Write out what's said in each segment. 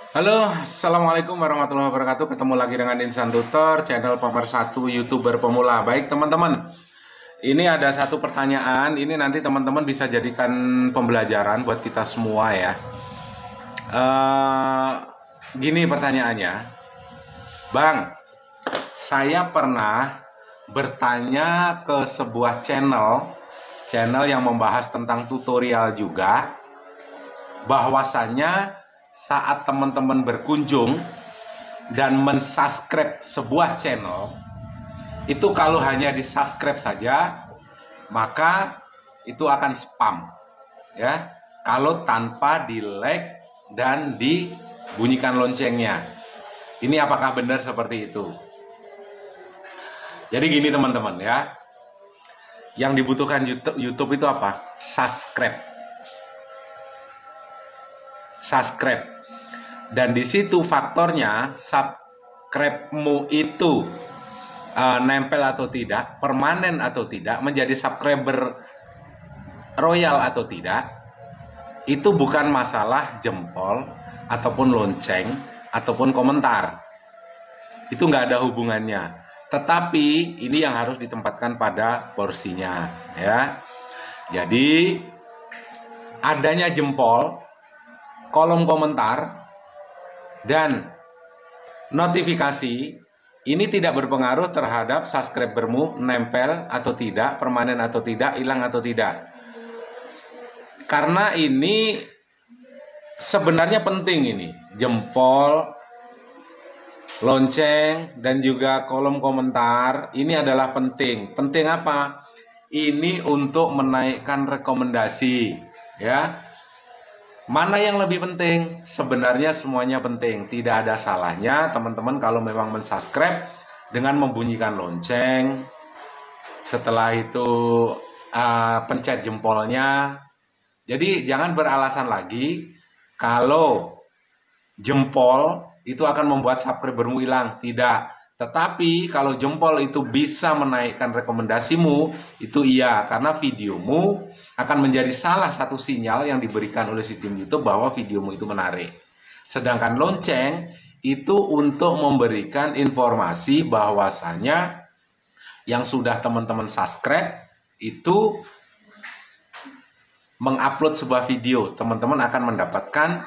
Halo, Assalamualaikum warahmatullahi wabarakatuh. Ketemu lagi dengan Insan Tutor, channel pemersatu YouTuber pemula. Baik teman-teman, ini ada satu pertanyaan. Ini nanti teman-teman bisa jadikan pembelajaran buat kita semua ya. Gini pertanyaannya, Bang, saya pernah bertanya ke sebuah channel yang membahas tentang tutorial juga, bahwasannya saat teman-teman berkunjung dan mensubscribe sebuah channel, itu kalau hanya di subscribe saja, maka itu akan spam ya, kalau tanpa di like dan dibunyikan loncengnya. Ini apakah benar seperti itu? Jadi gini teman-teman ya, yang dibutuhkan YouTube itu apa? Subscribe. Dan di situ faktornya subscribe-mu itu nempel atau tidak, permanen atau tidak, menjadi subscriber royal atau tidak, itu bukan masalah jempol ataupun lonceng ataupun komentar. Itu nggak ada hubungannya. Tetapi ini yang harus ditempatkan pada porsinya ya. Jadi adanya jempol, kolom komentar, dan notifikasi ini tidak berpengaruh terhadap subscribermu nempel atau tidak, permanen atau tidak, hilang atau tidak. Karena ini sebenarnya penting, ini jempol, lonceng, dan juga kolom komentar ini adalah penting. Penting apa? Ini untuk menaikkan rekomendasi ya. Mana yang lebih penting? Sebenarnya semuanya penting. Tidak ada salahnya teman-teman kalau memang mensubscribe dengan membunyikan lonceng. Setelah itu pencet jempolnya. Jadi jangan beralasan lagi kalau jempol itu akan membuat subscribermu hilang. Tidak. Tetapi kalau jempol itu bisa menaikkan rekomendasimu, itu iya, karena videomu akan menjadi salah satu sinyal yang diberikan oleh sistem YouTube bahwa videomu itu menarik. Sedangkan lonceng itu untuk memberikan informasi bahwasanya yang sudah teman-teman subscribe itu mengupload sebuah video, teman-teman akan mendapatkan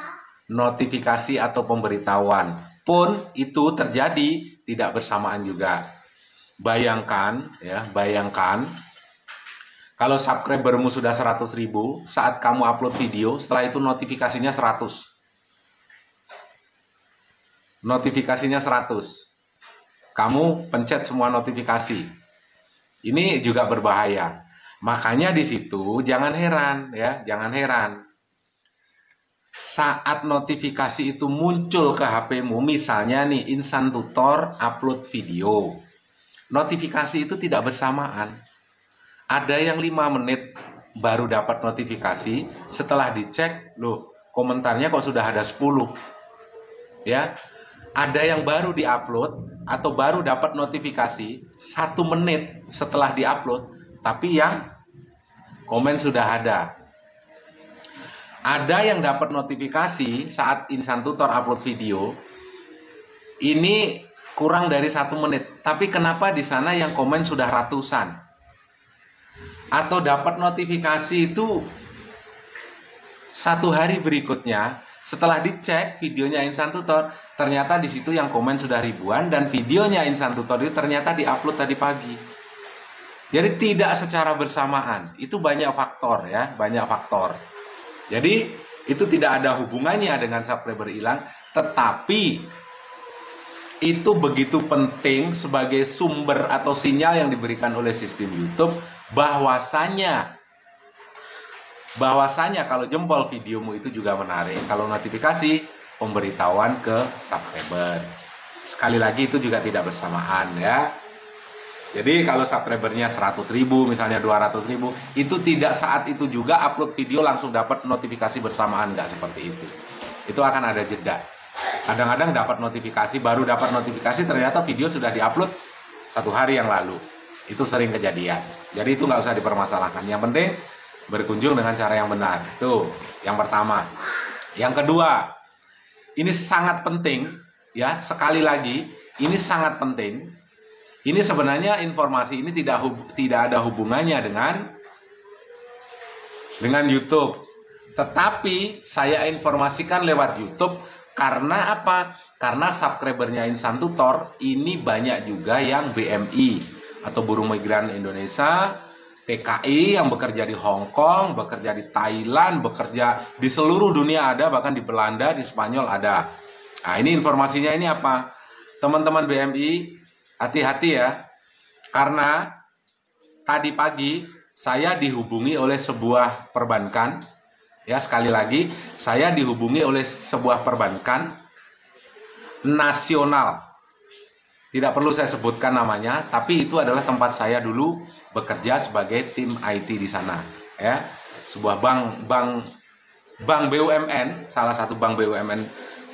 notifikasi atau pemberitahuan. Pun itu terjadi tidak bersamaan juga. Bayangkan kalau subscribermu sudah 100.000, saat kamu upload video, setelah itu notifikasinya 100. Notifikasinya 100. Kamu pencet semua notifikasi. Ini juga berbahaya. Makanya di situ jangan heran ya, jangan heran. Saat notifikasi itu muncul ke HP-mu, misalnya nih Insan Tutor upload video, notifikasi itu tidak bersamaan. Ada yang 5 menit baru dapat notifikasi, setelah dicek, loh komentarnya kok sudah ada 10 ya. Ada yang baru diupload atau baru dapat notifikasi 1 menit setelah diupload, tapi yang komen sudah ada. Ada yang dapat notifikasi saat Insan Tutor upload video ini kurang dari 1 menit, tapi kenapa di sana yang komen sudah ratusan? Atau dapat notifikasi itu 1 hari berikutnya, setelah dicek videonya Insan Tutor, ternyata di situ yang komen sudah ribuan dan videonya Insan Tutor itu ternyata diupload tadi pagi. Jadi tidak secara bersamaan. Itu banyak faktor ya, banyak faktor. Jadi itu tidak ada hubungannya dengan subscriber hilang, tetapi itu begitu penting sebagai sumber atau sinyal yang diberikan oleh sistem YouTube bahwasanya kalau jempol videomu itu juga menarik, kalau notifikasi pemberitahuan ke subscriber. Sekali lagi itu juga tidak bersamaan ya. Jadi kalau subscribernya 100.000 misalnya 200.000, itu tidak saat itu juga upload video langsung dapat notifikasi bersamaan, nggak seperti itu. Itu akan ada jeda. Kadang-kadang dapat notifikasi, baru dapat notifikasi ternyata video sudah diupload 1 hari yang lalu. Itu sering kejadian. Jadi itu nggak usah dipermasalahkan. Yang penting berkunjung dengan cara yang benar. Itu yang pertama. Yang kedua, ini sangat penting ya, sekali lagi ini sangat penting. Ini sebenarnya informasi ini tidak ada hubungannya dengan YouTube. Tetapi saya informasikan lewat YouTube karena apa? Karena subscribernya Insan Tutor ini banyak juga yang BMI atau buruh migran Indonesia, TKI yang bekerja di Hong Kong, bekerja di Thailand, bekerja di seluruh dunia ada, bahkan di Belanda, di Spanyol ada. Nah, ini informasinya ini apa? Teman-teman BMI, hati-hati ya. Karena tadi pagi saya dihubungi oleh sebuah perbankan. Ya, sekali lagi, saya dihubungi oleh sebuah perbankan nasional. Tidak perlu saya sebutkan namanya, tapi itu adalah tempat saya dulu bekerja sebagai tim IT di sana. Ya, sebuah bank BUMN, salah satu bank BUMN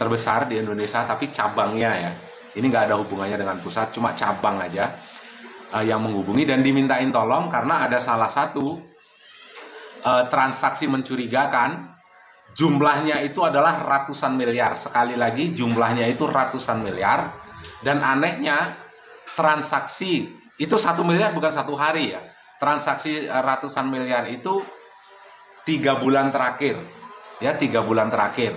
terbesar di Indonesia, tapi cabangnya ya. Ini nggak ada hubungannya dengan pusat, cuma cabang aja yang menghubungi dan dimintain tolong karena ada salah satu transaksi mencurigakan. Jumlahnya itu adalah ratusan miliar. Sekali lagi jumlahnya itu ratusan miliar. Dan anehnya transaksi itu 1 miliar bukan 1 hari ya. Transaksi ratusan miliar itu 3 bulan terakhir. Ya, 3 bulan terakhir.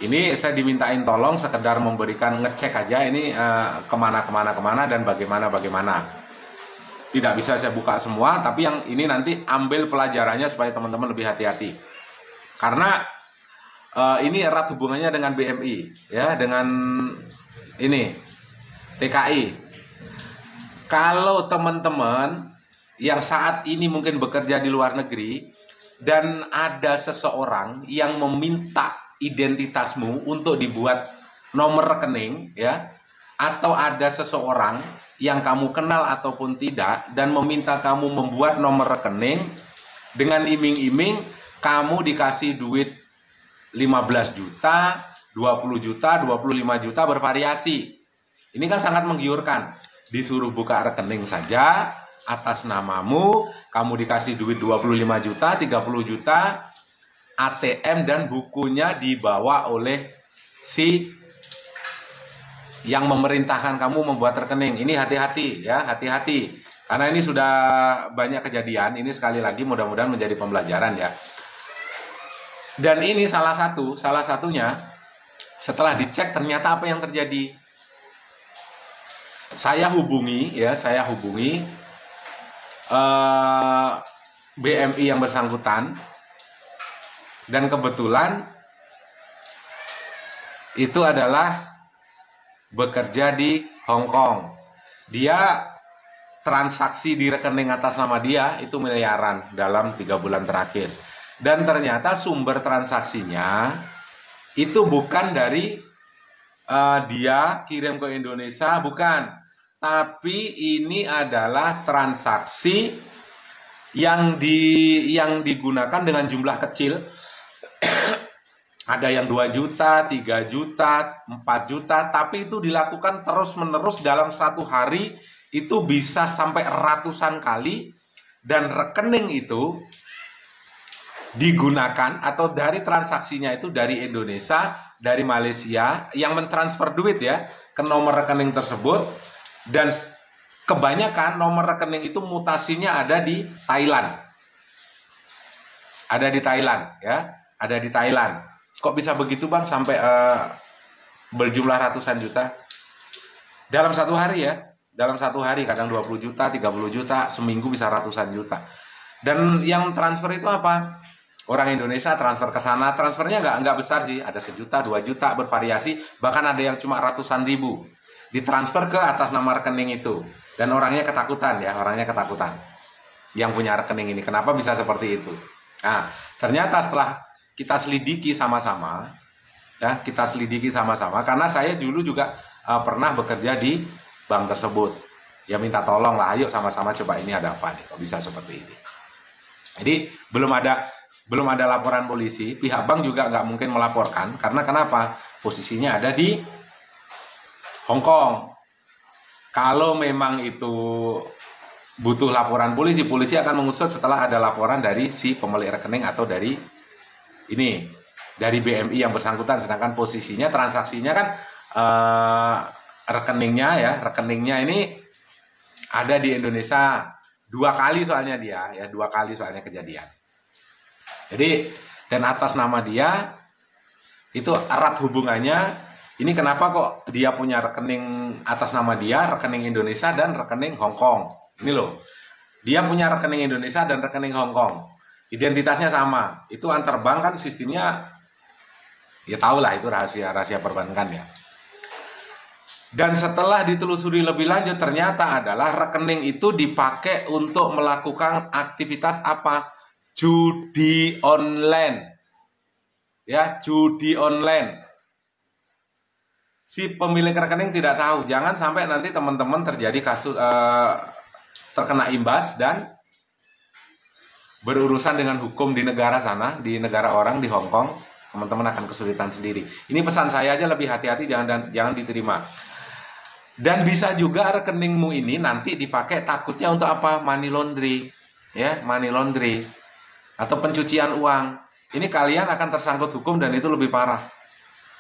Ini saya dimintain tolong sekedar memberikan ngecek aja ini kemana dan bagaimana. Tidak bisa saya buka semua, tapi yang ini nanti ambil pelajarannya supaya teman-teman lebih hati-hati. Karena ini erat hubungannya dengan BMI, ya, dengan ini TKI. Kalau teman-teman yang saat ini mungkin bekerja di luar negeri dan ada seseorang yang meminta identitasmu untuk dibuat nomor rekening, ya, atau ada seseorang yang kamu kenal ataupun tidak dan meminta kamu membuat nomor rekening dengan iming-iming kamu dikasih duit 15 juta, 20 juta, 25 juta bervariasi. Ini kan sangat menggiurkan. Disuruh buka rekening saja atas namamu, kamu dikasih duit 25 juta, 30 juta, ATM dan bukunya dibawa oleh si yang memerintahkan kamu membuat rekening. Ini hati-hati ya, hati-hati. Karena ini sudah banyak kejadian. Ini sekali lagi mudah-mudahan menjadi pembelajaran ya. Dan ini salah satunya setelah dicek ternyata apa yang terjadi. Saya hubungi BMI yang bersangkutan dan kebetulan itu adalah bekerja di Hong Kong. Dia transaksi di rekening atas nama dia itu miliaran dalam 3 bulan terakhir. Dan ternyata sumber transaksinya itu bukan dari dia kirim ke Indonesia, bukan. Tapi ini adalah transaksi yang digunakan dengan jumlah kecil. Ada yang 2 juta, 3 juta, 4 juta, tapi itu dilakukan terus-menerus dalam 1 hari, itu bisa sampai ratusan kali, dan rekening itu digunakan atau dari transaksinya itu dari Indonesia, dari Malaysia, yang mentransfer duit ya ke nomor rekening tersebut, dan kebanyakan nomor rekening itu mutasinya ada di Thailand. Ada di Thailand ya, ada di Thailand. Kok bisa begitu Bang sampai berjumlah ratusan juta? Dalam 1 hari ya. Dalam 1 hari kadang 20 juta, 30 juta, seminggu bisa ratusan juta. Dan yang transfer itu apa? Orang Indonesia transfer ke sana, transfernya nggak besar sih, ada 1 juta, 2 juta bervariasi, bahkan ada yang cuma ratusan ribu. Ditransfer ke atas nama rekening itu. Dan orangnya ketakutan ya, yang punya rekening ini. Kenapa bisa seperti itu? Nah, ternyata setelah kita selidiki sama-sama, ya, karena saya dulu juga pernah bekerja di bank tersebut. Ya minta tolong lah, ayo sama-sama coba ini ada apa nih, kok bisa seperti ini. Jadi belum ada laporan polisi, pihak bank juga nggak mungkin melaporkan, karena kenapa? Posisinya ada di Hong Kong. Kalau memang itu butuh laporan polisi, polisi akan mengusut setelah ada laporan dari si pemilik rekening atau dari ini dari BMI yang bersangkutan, sedangkan posisinya transaksinya kan rekeningnya ini ada di Indonesia 2 kali soalnya dia ya, 2 kali soalnya kejadian. Jadi dan atas nama dia itu erat hubungannya. Ini kenapa kok dia punya rekening atas nama dia, rekening Indonesia dan rekening Hong Kong. Ini loh. Dia punya rekening Indonesia dan rekening Hong Kong. Identitasnya sama. Itu antar bank kan sistemnya ya tahulah itu rahasia perbankan ya. Dan setelah ditelusuri lebih lanjut ternyata adalah rekening itu dipakai untuk melakukan aktivitas apa? Judi online. Ya, judi online. Si pemilik rekening tidak tahu. Jangan sampai nanti teman-teman terjadi kasus terkena imbas dan berurusan dengan hukum di negara sana, di negara orang di Hong Kong, teman-teman akan kesulitan sendiri. Ini pesan saya aja, lebih hati-hati, jangan diterima. Dan bisa juga rekeningmu ini nanti dipakai takutnya untuk apa? Money laundry, ya, money laundry atau pencucian uang. Ini kalian akan tersangkut hukum dan itu lebih parah.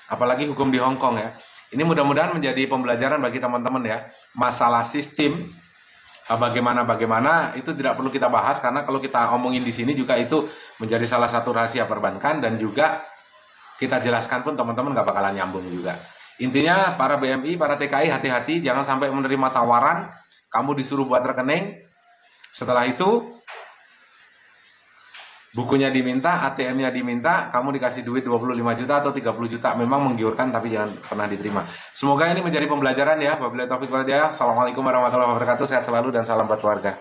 Apalagi hukum di Hong Kong ya. Ini mudah-mudahan menjadi pembelajaran bagi teman-teman ya. Masalah sistem bagaimana itu tidak perlu kita bahas karena kalau kita omongin di sini juga itu menjadi salah satu rahasia perbankan dan juga kita jelaskan pun teman-teman nggak bakalan nyambung juga. Intinya para BMI, para TKI hati-hati jangan sampai menerima tawaran kamu disuruh buat rekening. Setelah itu bukunya diminta, ATM-nya diminta, kamu dikasih duit 25 juta atau 30 juta. Memang menggiurkan tapi jangan pernah diterima. Semoga ini menjadi pembelajaran ya. Wabillahi taufiq wal hidayah. Assalamualaikum warahmatullahi wabarakatuh. Sehat selalu dan salam buat keluarga.